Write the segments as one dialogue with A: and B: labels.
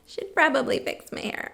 A: Should probably fix my hair.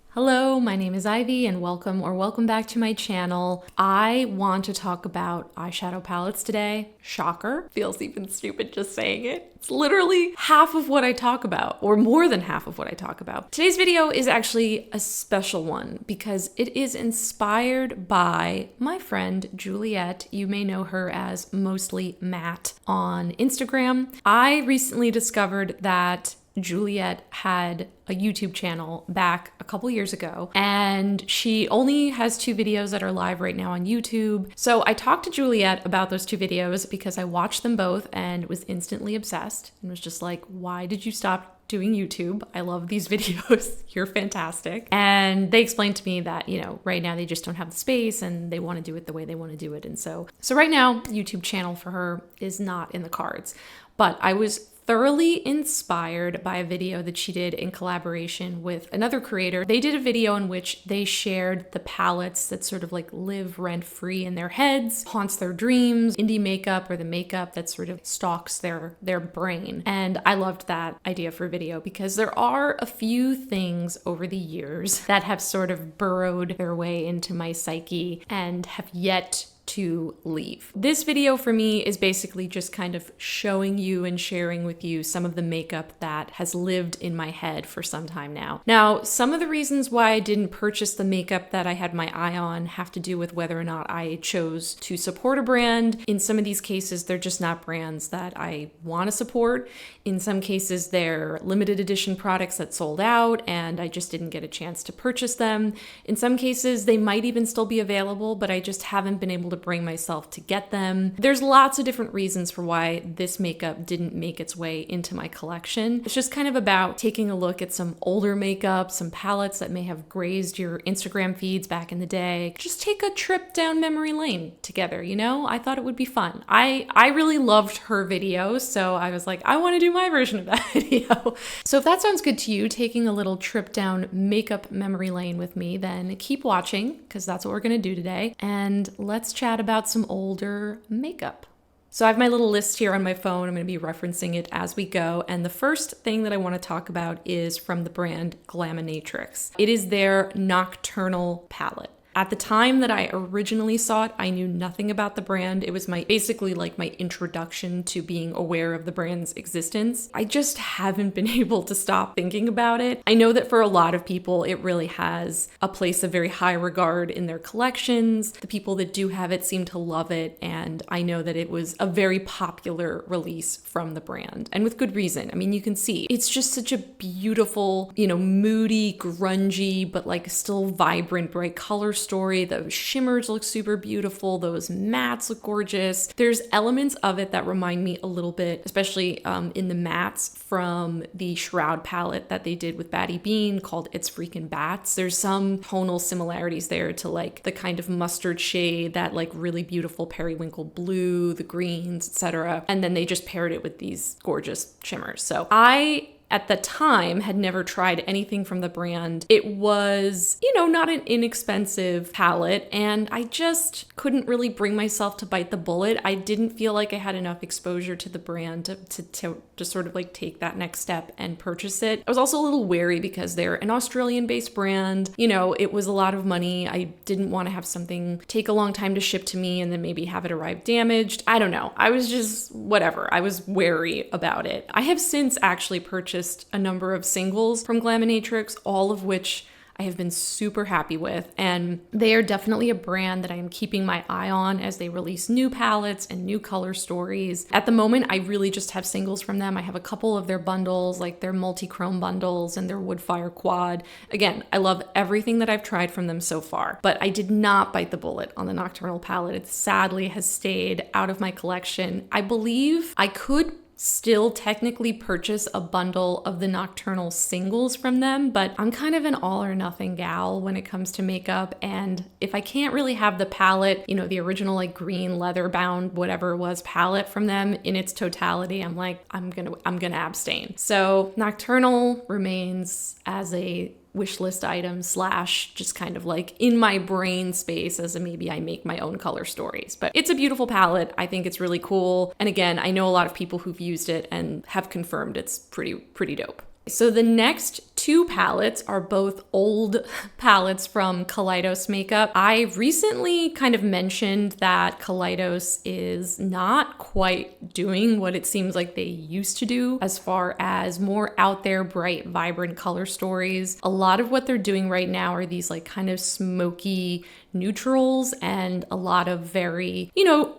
B: Hello, my name is Ivy and welcome back to my channel. I want to talk about eyeshadow palettes today. Shocker. Feels even stupid just saying it. It's literally half of what I talk about, or more than half of what I talk about. Today's video is actually a special one because it is inspired by my friend Juliet. You may know her as Mostly Matte on Instagram. I recently discovered that Juliet had a YouTube channel back a couple years ago, and she only has 2 videos that are live right now on YouTube. So I talked to Juliet about those 2 videos because I watched them both and was instantly obsessed and was just like, why did you stop doing YouTube? I love these videos. You're fantastic. And they explained to me that, right now they just don't have the space and they want to do it the way they want to do it. And so right now, YouTube channel for her is not in the cards. But I was thoroughly inspired by a video that she did in collaboration with another creator. They did a video in which they shared the palettes that sort of like live rent-free in their heads, haunts their dreams, indie makeup, or the makeup that sort of stalks their brain. And I loved that idea for a video because there are a few things over the years that have sort of burrowed their way into my psyche and have yet to leave. This video for me is basically just kind of showing you and sharing with you some of the makeup that has lived in my head for some time now. Now, some of the reasons why I didn't purchase the makeup that I had my eye on have to do with whether or not I chose to support a brand. In some of these cases, they're just not brands that I want to support. In some cases, they're limited edition products that sold out and I just didn't get a chance to purchase them. In some cases, they might even still be available, but I just haven't been able to bring myself to get them. There's lots of different reasons for why this makeup didn't make its way into my collection. It's just kind of about taking a look at some older makeup, some palettes that may have grazed your Instagram feeds back in the day. Just take a trip down memory lane together, I thought it would be fun. I really loved her video, so I was like, I want to do my version of that video. So if that sounds good to you, taking a little trip down makeup memory lane with me, then keep watching because that's what we're going to do today. And let's chat about some older makeup. So I have my little list here on my phone. I'm going to be referencing it as we go. And the first thing that I want to talk about is from the brand Glaminatrix. It is their Nocturnal palette. At the time that I originally saw it, I knew nothing about the brand. It was basically like my introduction to being aware of the brand's existence. I just haven't been able to stop thinking about it. I know that for a lot of people, it really has a place of very high regard in their collections. The people that do have it seem to love it, and I know that it was a very popular release from the brand, and with good reason. I mean, you can see it's just such a beautiful, moody, grungy, but like still vibrant, bright color story. Those shimmers look super beautiful. Those mattes look gorgeous. There's elements of it that remind me a little bit, especially in the mattes from the Shroud palette that they did with Batty Bean called It's Freakin' Bats. There's some tonal similarities there to like the kind of mustard shade, that like really beautiful periwinkle blue, the greens, etc. And then they just paired it with these gorgeous shimmers. So I at the time had never tried anything from the brand. It was, not an inexpensive palette, and I just couldn't really bring myself to bite the bullet. I didn't feel like I had enough exposure to the brand to sort of like take that next step and purchase it. I was also a little wary because they're an Australian-based brand. It was a lot of money. I didn't want to have something take a long time to ship to me and then maybe have it arrive damaged. I don't know. I was just whatever. I was wary about it. I have since actually purchased a number of singles from Glaminatrix, all of which I have been super happy with, and they are definitely a brand that I am keeping my eye on as they release new palettes and new color stories. At the moment, I really just have singles from them. I have a couple of their bundles, like their multi-chrome bundles and their Woodfire Quad. Again, I love everything that I've tried from them so far, but I did not bite the bullet on the Nocturnal palette. It sadly has stayed out of my collection. I believe I could still technically purchase a bundle of the Nocturnal singles from them, but I'm kind of an all or nothing gal when it comes to makeup, and if I can't really have the palette, the original like green leather bound whatever it was palette from them in its totality, I'm like, I'm gonna abstain. So Nocturnal remains as a wish list item / just kind of like in my brain space as maybe I make my own color stories. But it's a beautiful palette. I think it's really cool. And again, I know a lot of people who've used it and have confirmed it's pretty dope. So the next two palettes are both old palettes from Kaleidos Makeup. I recently kind of mentioned that Kaleidos is not quite doing what it seems like they used to do as far as more out there, bright, vibrant color stories. A lot of what they're doing right now are these like kind of smoky neutrals and a lot of very,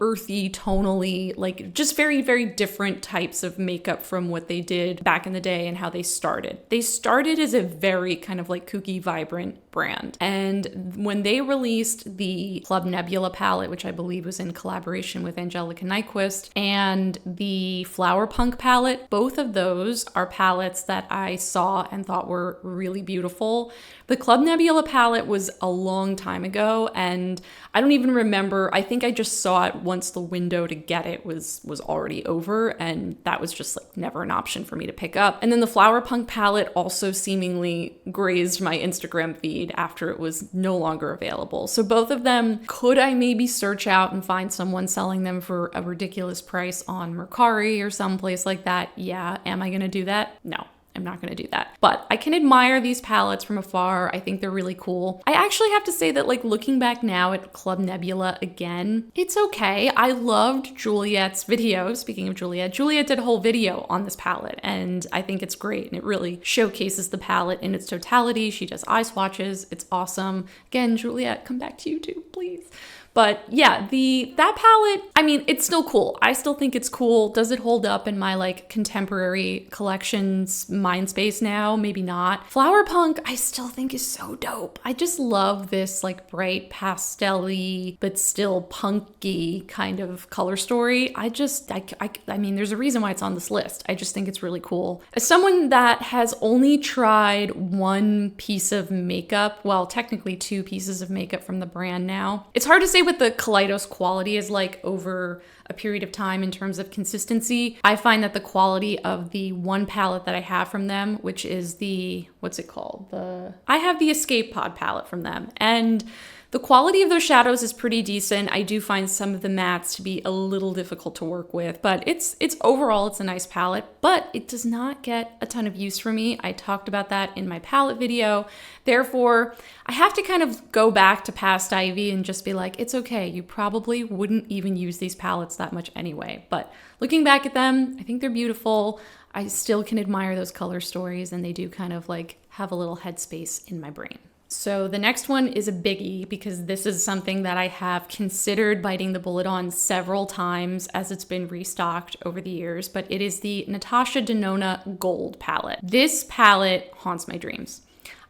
B: earthy, tonally, like just very, very different types of makeup from what they did back in the day and how they started. They started as a very kind of like kooky, vibrant brand. And when they released the Club Nebula palette, which I believe was in collaboration with Angelica Nyquist, and the Flower Punk palette, both of those are palettes that I saw and thought were really beautiful. The Club Nebula palette was a long time ago, and I don't even remember. I think I just saw it once the window to get it was already over, and that was just like never an option for me to pick up. And then the Flower Punk palette also seemingly grazed my Instagram feed after it was no longer available. So both of them, could I maybe search out and find someone selling them for a ridiculous price on Mercari or someplace like that? Yeah. Am I gonna do that? No. I'm not going to do that. But I can admire these palettes from afar. I think they're really cool. I actually have to say that like looking back now at Club Nebula again, it's okay. I loved Juliet's video. Speaking of Juliet, Juliet did a whole video on this palette and I think it's great and it really showcases the palette in its totality. She does eye swatches. It's awesome. Again, Juliet, come back to YouTube, please. But yeah, that palette, I mean, it's still cool. I still think it's cool. Does it hold up in my like contemporary collections mind space now? Maybe not. Flower Punk, I still think is so dope. I just love this like bright pastel-y, but still punky kind of color story. I mean, there's a reason why it's on this list. I just think it's really cool. As someone that has only tried one piece of makeup, well, technically two pieces of makeup from the brand now, it's hard to say what the Kaleidos quality is like over a period of time in terms of consistency. I find that the quality of the one palette that I have from them, which is what's it called? I have the Escape Pod palette from them, and the quality of those shadows is pretty decent. I do find some of the mattes to be a little difficult to work with, but it's overall, it's a nice palette, but it does not get a ton of use for me. I talked about that in my palette video. Therefore, I have to kind of go back to past Ivy and just be like, it's okay. You probably wouldn't even use these palettes that much anyway. But looking back at them, I think they're beautiful. I still can admire those color stories and they do kind of like have a little headspace in my brain. So the next one is a biggie because this is something that I have considered biting the bullet on several times as it's been restocked over the years, but it is the Natasha Denona Gold palette. This palette haunts my dreams.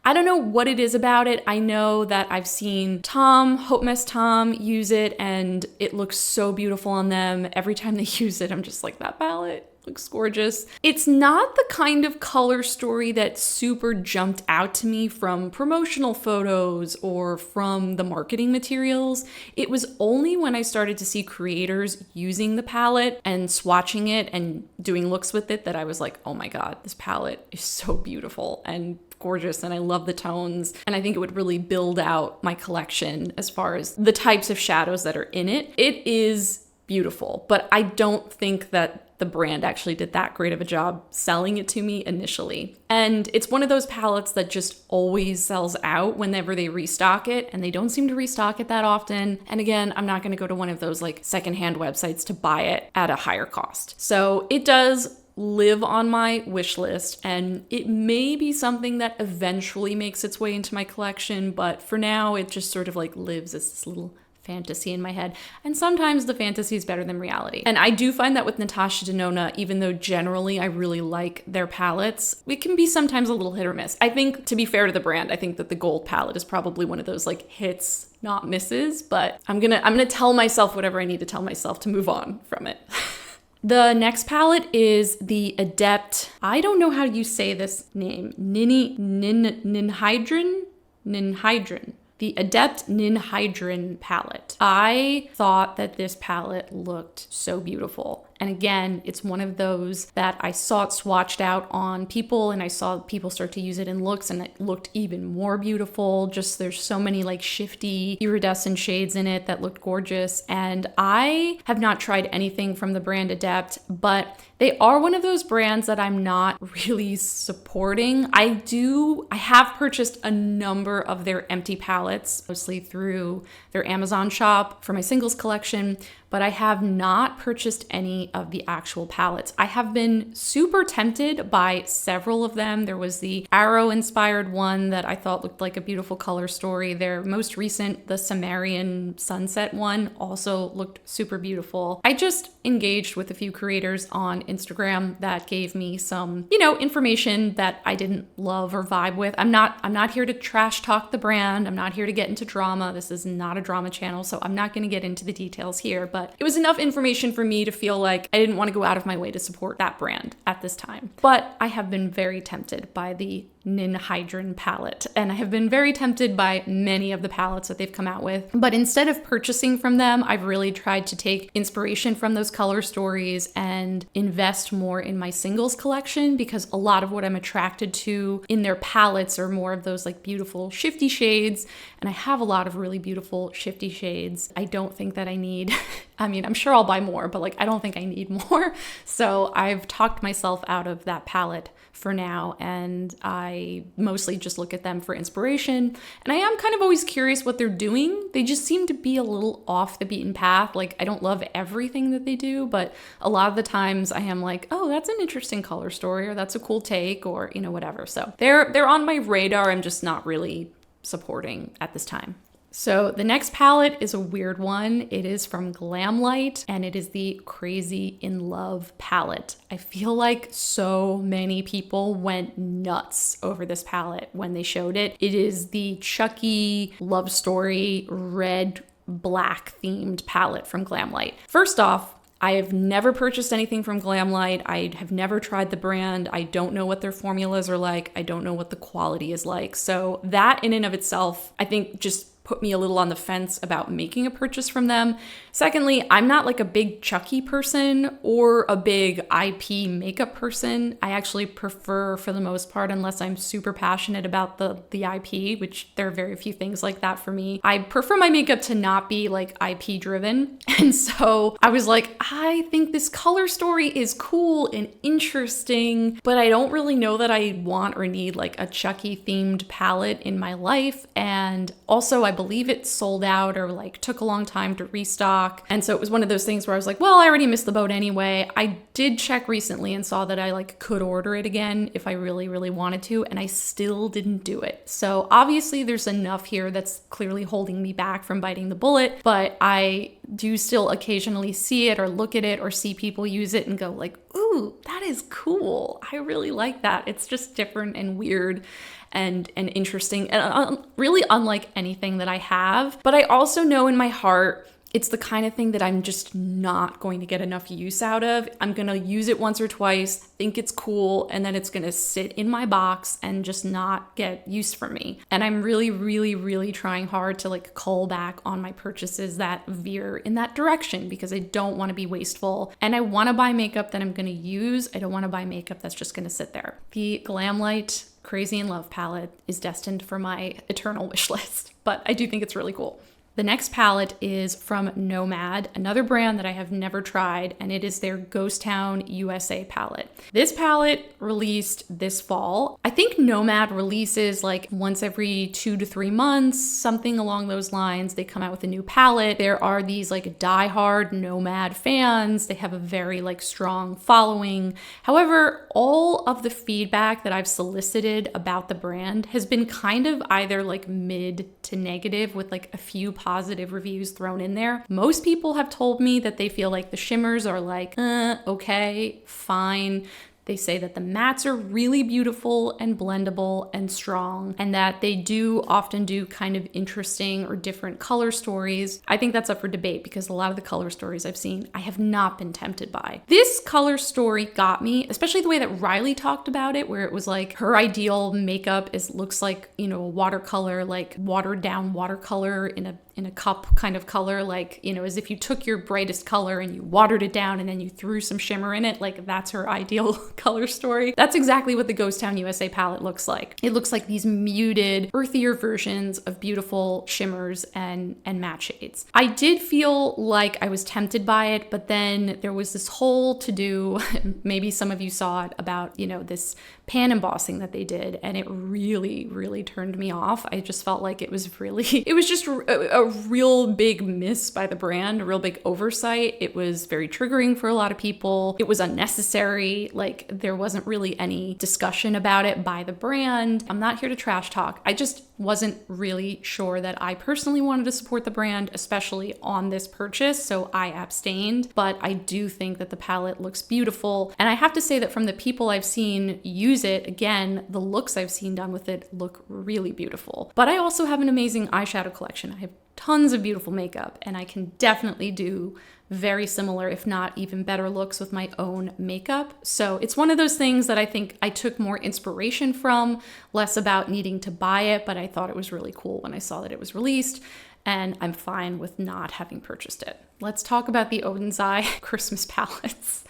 B: I don't know what it is about it. I know that I've seen Hope Mess Tom use it and it looks so beautiful on them. Every time they use it, I'm just like, that palette looks gorgeous. It's not the kind of color story that super jumped out to me from promotional photos or from the marketing materials. It was only when I started to see creators using the palette and swatching it and doing looks with it that I was like, oh my God, this palette is so beautiful and gorgeous and I love the tones, and I think it would really build out my collection as far as the types of shadows that are in it. It is beautiful, but I don't think that the brand actually did that great of a job selling it to me initially. And it's one of those palettes that just always sells out whenever they restock it, and they don't seem to restock it that often. And again, I'm not going to go to one of those like secondhand websites to buy it at a higher cost. So it does live on my wish list, and it may be something that eventually makes its way into my collection, but for now it just sort of like lives as this little fantasy in my head, and sometimes the fantasy is better than reality. And I do find that with Natasha Denona, even though generally I really like their palettes, it can be sometimes a little hit or miss. I think, to be fair to the brand, I think that the gold palette is probably one of those like hits, not misses, but I'm gonna tell myself whatever I need to tell myself to move on from it. The next palette is the Adept, I don't know how you say this name, Ninhydrin? The Adept Ninhydrin palette. I thought that this palette looked so beautiful. And again, it's one of those that I saw it swatched out on people and I saw people start to use it in looks and it looked even more beautiful. Just there's so many like shifty iridescent shades in it that looked gorgeous. And I have not tried anything from the brand Adept, but they are one of those brands that I'm not really supporting. I have purchased a number of their empty palettes, mostly through their Amazon shop for my singles collection, but I have not purchased any of the actual palettes. I have been super tempted by several of them. There was the Arrow inspired one that I thought looked like a beautiful color story. Their most recent, the Sumerian Sunset one, also looked super beautiful. I just engaged with a few creators on Instagram that gave me some, information that I didn't love or vibe with. I'm not here to trash talk the brand. I'm not here to get into drama. This is not a drama channel, so I'm not going to get into the details here, but it was enough information for me to feel like I didn't want to go out of my way to support that brand at this time. But I have been very tempted by the Ninhydrin palette, and I have been very tempted by many of the palettes that they've come out with. But instead of purchasing from them, I've really tried to take inspiration from those color stories and invest more in my singles collection, because a lot of what I'm attracted to in their palettes are more of those like beautiful shifty shades, and I have a lot of really beautiful shifty shades. I don't think that I need I'm sure I'll buy more, but like I don't think I need more. So I've talked myself out of that palette for now, and I mostly just look at them for inspiration. And I am kind of always curious what they're doing. They just seem to be a little off the beaten path. Like I don't love everything that they do, but a lot of the times I am like, oh, that's an interesting color story, or that's a cool take, or whatever. So they're on my radar. I'm just not really supporting at this time. So the next palette is a weird one. It is from Glamlight, and it is the Crazy in Love palette. I feel like so many people went nuts over this palette when they showed it. It is the Chucky love story red black themed palette from Glamlight. First off, I have never purchased anything from Glamlight. I have never tried the brand. I don't know what their formulas are like. I don't know what the quality is like. So that in and of itself, I think just put me a little on the fence about making a purchase from them. Secondly, I'm not like a big Chucky person or a big IP makeup person. I actually prefer, for the most part, unless I'm super passionate about the IP, which there are very few things like that for me, I prefer my makeup to not be like IP driven. And so I was like, I think this color story is cool and interesting, but I don't really know that I want or need like a Chucky themed palette in my life. And also I believe it sold out or like took a long time to restock. And so it was one of those things where I was like, well, I already missed the boat anyway. I did check recently and saw that I like could order it again if I really, really wanted to, and I still didn't do it. So obviously there's enough here that's clearly holding me back from biting the bullet, but I do still occasionally see it or look at it or see people use it and go like, ooh, that is cool. I really like that. It's just different and weird and interesting and really unlike anything that I have. But I also know in my heart, it's the kind of thing that I'm just not going to get enough use out of. I'm going to use it once or twice, think it's cool, and then it's going to sit in my box and just not get use from me. And I'm really, really, really trying hard to like cull back on my purchases that veer in that direction, because I don't want to be wasteful. And I want to buy makeup that I'm going to use. I don't want to buy makeup that's just going to sit there. The Glamlight Crazy in Love palette is destined for my eternal wish list, but I do think it's really cool. The next palette is from Nomad, another brand that I have never tried, and it is their Ghost Town USA palette. This palette released this fall. I think Nomad releases like once every 2 to 3 months, something along those lines. They come out with a new palette. There are these like diehard Nomad fans. They have a very like strong following. However, all of the feedback that I've solicited about the brand has been kind of either like mid to negative with like a few positive reviews thrown in there. Most people have told me that they feel like the shimmers are like, okay, fine. They say that the mattes are really beautiful and blendable and strong, and that they do often do kind of interesting or different color stories. I think that's up for debate because a lot of the color stories I've seen, I have not been tempted by. This color story got me, especially the way that Riley talked about it, where it was like her ideal makeup looks like, a watercolor, like watered down watercolor in in a cup kind of color, like, you know, as if you took your brightest color and you watered it down and then you threw some shimmer in it. Like, that's her ideal color story. That's exactly what the Ghost Town USA palette looks like. It looks like these muted, earthier versions of beautiful shimmers and matte shades. I did feel like I was tempted by it, but then there was this whole to-do, maybe some of you saw it, about, you know, this pan embossing that they did, and it really, really turned me off. I just felt like it was just a real big miss by the brand, a real big oversight. It was very triggering for a lot of people. It was unnecessary. Like, there wasn't really any discussion about it by the brand. I'm not here to trash talk. I just wasn't really sure that I personally wanted to support the brand, especially on this purchase, so I abstained. But I do think that the palette looks beautiful, and I have to say that from the people I've seen use it, again, the looks I've seen done with it look really beautiful. But I also have an amazing eyeshadow collection. I have tons of beautiful makeup, and I can definitely do very similar, if not even better looks with my own makeup. So it's one of those things that I think I took more inspiration from, less about needing to buy it, but I thought it was really cool when I saw that it was released, and I'm fine with not having purchased it. Let's talk about the Odin's Eye Christmas palettes.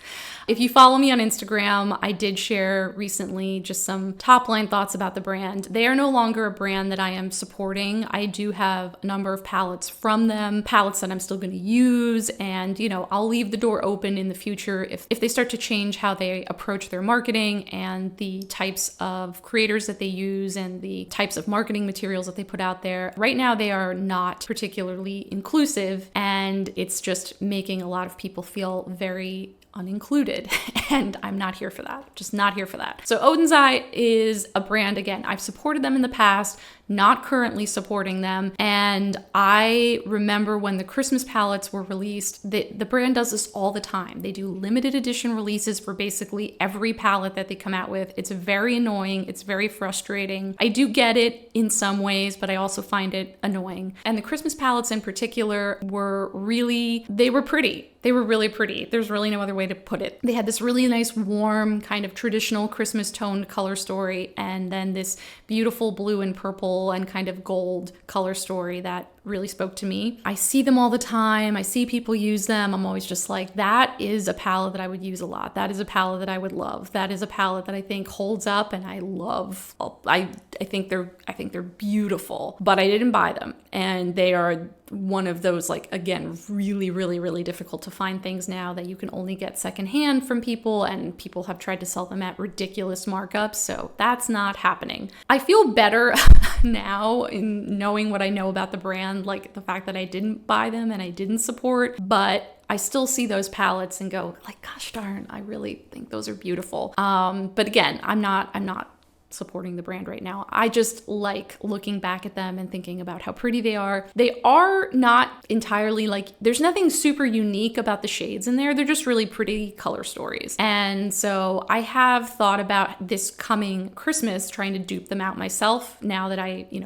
B: If you follow me on Instagram, I did share recently just some top line thoughts about the brand. They are no longer a brand that I am supporting. I do have a number of palettes from them, palettes that I'm still going to use, and, you know, I'll leave the door open in the future if they start to change how they approach their marketing and the types of creators that they use and the types of marketing materials that they put out there. Right now, they are not particularly inclusive, and it's just making a lot of people feel very unincluded, and I'm not here for that. Just not here for that. So Odin's Eye is a brand, again, I've supported them in the past, not currently supporting them. And I remember when the Christmas palettes were released, the brand does this all the time. They do limited edition releases for basically every palette that they come out with. It's very annoying. It's very frustrating. I do get it in some ways, but I also find it annoying. And the Christmas palettes in particular they were pretty. They were really pretty. There's really no other way to put it. They had this really nice, warm, kind of traditional Christmas toned color story, and then this beautiful blue and purple and kind of gold color story that really spoke to me. I see them all the time. I see people use them. I'm always just like, that is a palette that I would use a lot. That is a palette that I would love. That is a palette that I think holds up and I love. I think they're beautiful, but I didn't buy them. And they are one of those, like, again, really, really, really difficult to find things now that you can only get secondhand from people, and people have tried to sell them at ridiculous markups. So that's not happening. I feel better now in knowing what I know about the brand, like the fact that I didn't buy them and I didn't support, but I still see those palettes and go like, gosh darn, I really think those are beautiful. But again, I'm not supporting the brand right now. I just like looking back at them and thinking about how pretty they are. They are not entirely like, there's nothing super unique about the shades in there. They're just really pretty color stories. And so I have thought about this coming Christmas trying to dupe them out myself. Now that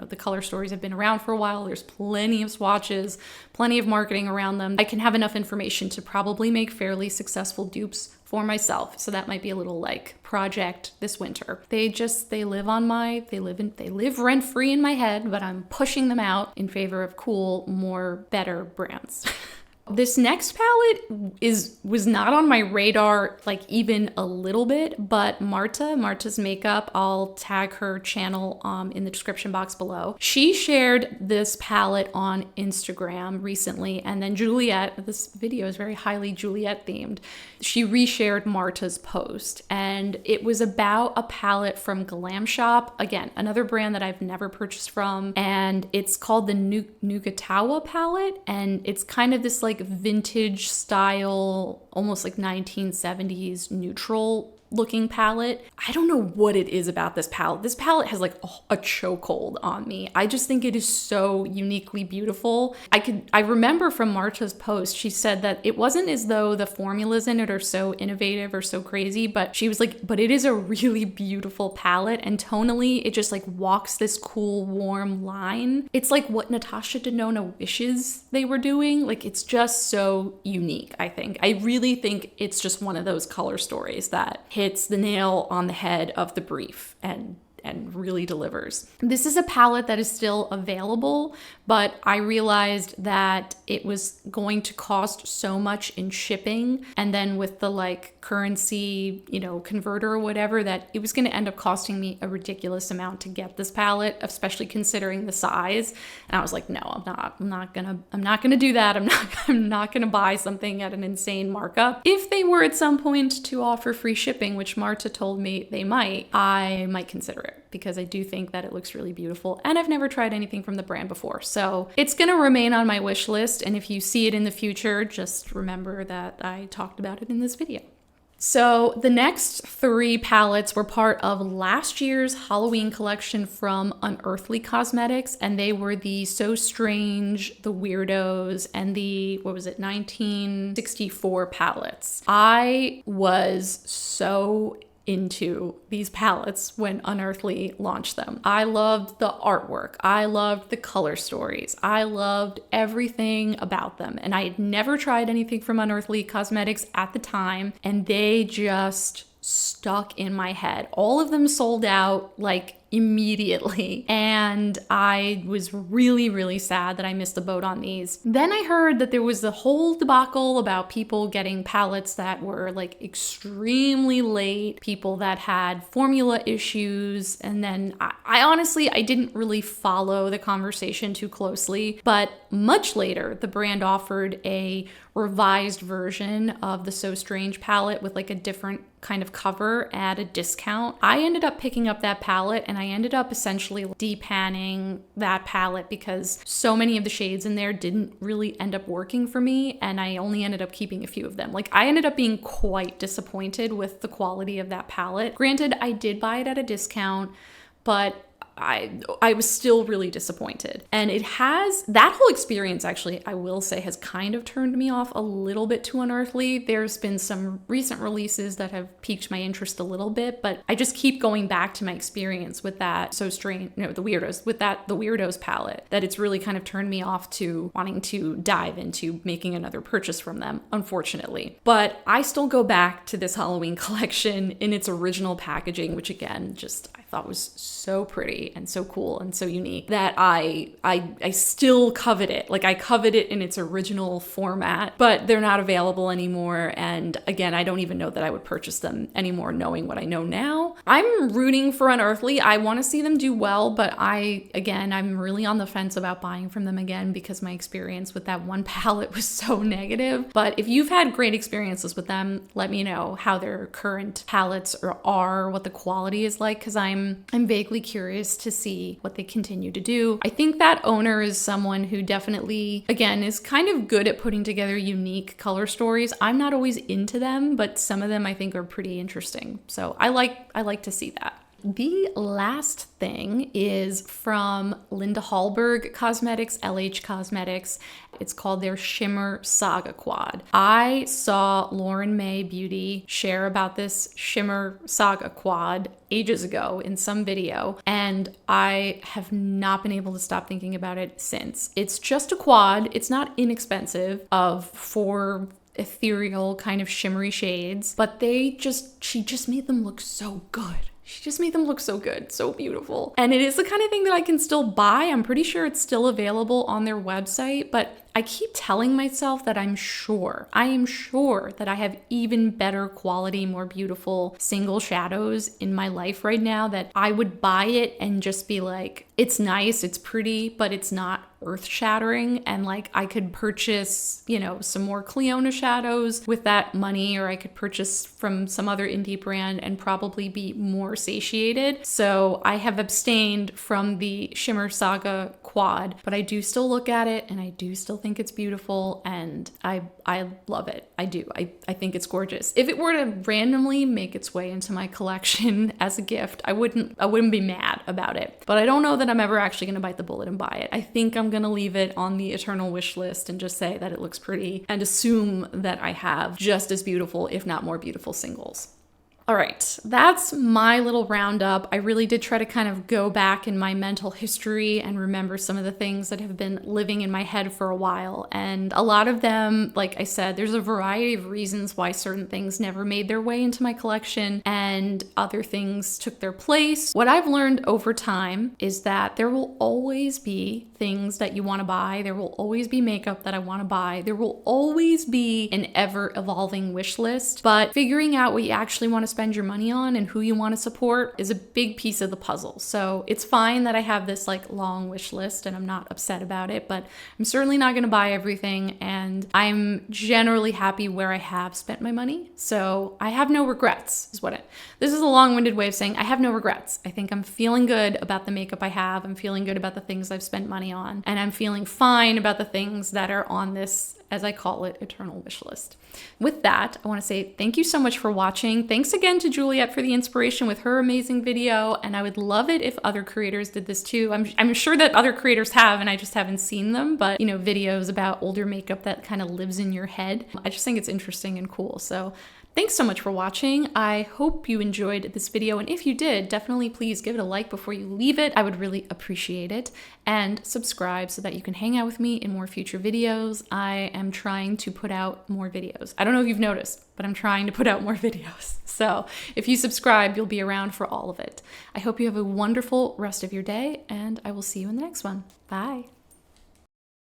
B: the color stories have been around for a while, there's plenty of swatches, plenty of marketing around them. I can have enough information to probably make fairly successful dupes for myself. So that might be a little like project this winter. They live rent free in my head, but I'm pushing them out in favor of cool, better brands. This next palette was not on my radar, like even a little bit, but Marta's Makeup, I'll tag her channel in the description box below. She shared this palette on Instagram recently, and then Juliet, this video is very highly Juliet themed, she reshared Marta's post, and it was about a palette from Glam Shop, again, another brand that I've never purchased from, and it's called the Nugatawa palette, and it's kind of this like vintage style, almost like 1970s neutral looking palette. I don't know what it is about this palette. This palette has like a chokehold on me. I just think it is so uniquely beautiful. I remember from Marta's post, she said that it wasn't as though the formulas in it are so innovative or so crazy, but she was like, but it is a really beautiful palette, and tonally it just like walks this cool warm line. It's like what Natasha Denona wishes they were doing. Like, it's just so unique. I really think it's just one of those color stories that hits the nail on the head of the brief and and really delivers. This is a palette that is still available, but I realized that it was going to cost so much in shipping, and then with the like currency, converter or whatever, that it was going to end up costing me a ridiculous amount to get this palette, especially considering the size. And I was like, no, I'm not gonna do that. I'm not gonna buy something at an insane markup. If they were at some point to offer free shipping, which Marta told me they might, I might consider it, because I do think that it looks really beautiful, and I've never tried anything from the brand before. So it's gonna remain on my wish list, and if you see it in the future, just remember that I talked about it in this video. So the next 3 palettes were part of last year's Halloween collection from Unearthly Cosmetics, and they were the So Strange, the Weirdos, and the, 1964 palettes. I was so into these palettes when Unearthly launched them. I loved the artwork. I loved the color stories. I loved everything about them. And I had never tried anything from Unearthly Cosmetics at the time, and they just stuck in my head. All of them sold out like immediately, and I was really, really sad that I missed the boat on these. Then I heard that there was the whole debacle about people getting palettes that were like extremely late, people that had formula issues, and then I honestly, I didn't really follow the conversation too closely, but much later, the brand offered a revised version of the So Strange palette with like a different kind of cover at a discount. I ended up picking up that palette, and I ended up essentially depanning that palette because so many of the shades in there didn't really end up working for me, and I only ended up keeping a few of them. Like, I ended up being quite disappointed with the quality of that palette. Granted, I did buy it at a discount, but I was still really disappointed. And it has, that whole experience actually, I will say, has kind of turned me off a little bit to Unearthly. There's been some recent releases that have piqued my interest a little bit, but I just keep going back to my experience with that the Weirdos, with the Weirdos palette, that it's really kind of turned me off to wanting to dive into making another purchase from them, unfortunately. But I still go back to this Halloween collection in its original packaging, which again, just I thought was so pretty and so cool and so unique that I still covet it. Like, I covet it in its original format, but they're not available anymore. And again, I don't even know that I would purchase them anymore knowing what I know now. I'm rooting for Unearthly. I want to see them do well, but I'm really on the fence about buying from them again because my experience with that one palette was so negative. But if you've had great experiences with them, let me know how their current palettes are, what the quality is like, because I'm vaguely curious to see what they continue to do. I think that owner is someone who definitely, again, is kind of good at putting together unique color stories. I'm not always into them, but some of them I think are pretty interesting. So I like to see that. The last thing is from Linda Hallberg Cosmetics, LH Cosmetics. It's called their Shimmer Saga Quad. I saw Lauren May Beauty share about this Shimmer Saga Quad ages ago in some video, and I have not been able to stop thinking about it since. It's just a quad. It's not inexpensive, of 4 ethereal kind of shimmery shades, but she just made them look so good. She just made them look so good, so beautiful. And it is the kind of thing that I can still buy. I'm pretty sure it's still available on their website, but I keep telling myself that I am sure that I have even better quality, more beautiful single shadows in my life right now, that I would buy it and just be like, it's nice, it's pretty, but it's not earth-shattering. And like, I could purchase, some more Cleona shadows with that money, or I could purchase from some other indie brand and probably be more satiated. So I have abstained from the Shimmer Saga Quad, but I do still look at it and I do still think it's beautiful, and I love it. I do. I think it's gorgeous. If it were to randomly make its way into my collection as a gift, I wouldn't be mad about it. But I don't know that I'm ever actually going to bite the bullet and buy it. I think I'm going to leave it on the eternal wish list and just say that it looks pretty and assume that I have just as beautiful, if not more beautiful, singles. All right, that's my little roundup. I really did try to kind of go back in my mental history and remember some of the things that have been living in my head for a while. And a lot of them, like I said, there's a variety of reasons why certain things never made their way into my collection and other things took their place. What I've learned over time is that there will always be things that you want to buy. There will always be makeup that I want to buy. There will always be an ever evolving wish list, but figuring out what you actually want to spend your money on and who you want to support is a big piece of the puzzle. So it's fine that I have this like long wish list and I'm not upset about it, but I'm certainly not going to buy everything, and I'm generally happy where I have spent my money. So I have no regrets is what it. This is a long-winded way of saying I have no regrets. I think I'm feeling good about the makeup I have. I'm feeling good about the things I've spent money on, and I'm feeling fine about the things that are on this, as I call it, eternal wish list. With that, I want to say thank you so much for watching. Thanks again to Juliet for the inspiration with her amazing video, and I would love it if other creators did this too. I'm sure that other creators have, and I just haven't seen them, but you know, videos about older makeup that kind of lives in your head. I just think it's interesting and cool. So thanks so much for watching. I hope you enjoyed this video, and if you did, definitely please give it a like before you leave it. I would really appreciate it. And subscribe so that you can hang out with me in more future videos. I am trying to put out more videos. I don't know if you've noticed, but I'm trying to put out more videos. So if you subscribe, you'll be around for all of it. I hope you have a wonderful rest of your day, and I will see you in the next one. Bye.